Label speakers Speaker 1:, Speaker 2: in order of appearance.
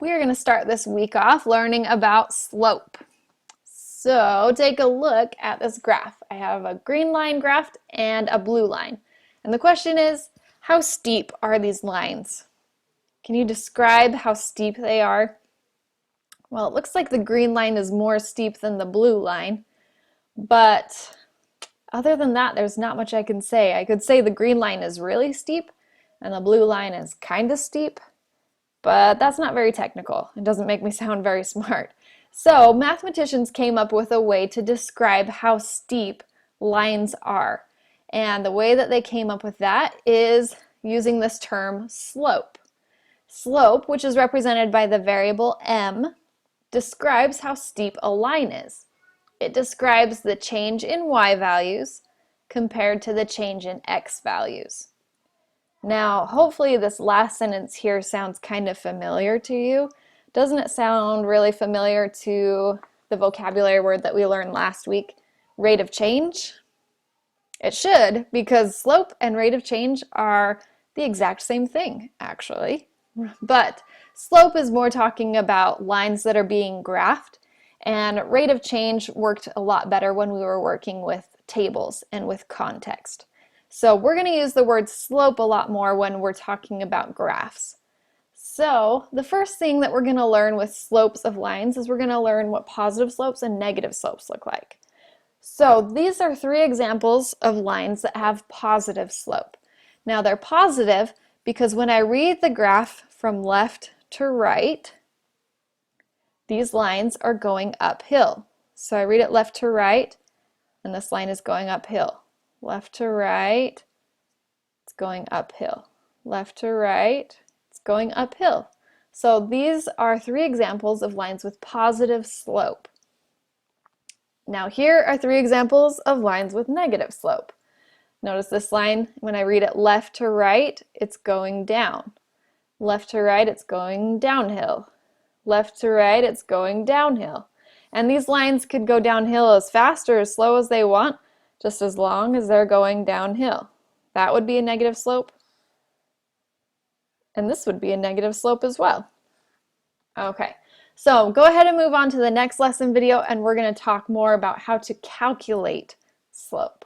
Speaker 1: We are going to start this week off learning about slope. So take a look at this graph. I have a green line graphed and a blue line. And the question is, how steep are these lines? Can you describe how steep they are? Well, it looks like the green line is more steep than the blue line, but other than that, there's not much I can say. I could say the green line is really steep and the blue line is kind of steep, but that's not very technical. It doesn't make me sound very smart. So mathematicians came up with a way to describe how steep lines are. And the way that they came up with that is using this term slope. Slope, which is represented by the variable m, describes how steep a line is. It describes the change in y values compared to the change in x values. Now, hopefully this last sentence here sounds kind of familiar to you. Doesn't it sound really familiar to the vocabulary word that we learned last week, rate of change? It should, because slope and rate of change are the exact same thing, actually. But slope is more talking about lines that are being graphed, and rate of change worked a lot better when we were working with tables and with context. So we're going to use the word slope a lot more when we're talking about graphs. So the first thing that we're going to learn with slopes of lines is we're going to learn what positive slopes and negative slopes look like. So these are three examples of lines that have positive slope. Now they're positive because when I read the graph from left to right, these lines are going uphill. So I read it left to right, and this line is going uphill. Left to right, it's going uphill. Left to right, it's going uphill. So these are three examples of lines with positive slope. Now here are three examples of lines with negative slope. Notice this line, when I read it left to right, it's going down. Left to right, it's going downhill. Left to right, it's going downhill. And these lines could go downhill as fast or as slow as they want, just as long as they're going downhill. That would be a negative slope. And this would be a negative slope as well. Okay, so go ahead and move on to the next lesson video, and we're going to talk more about how to calculate slope.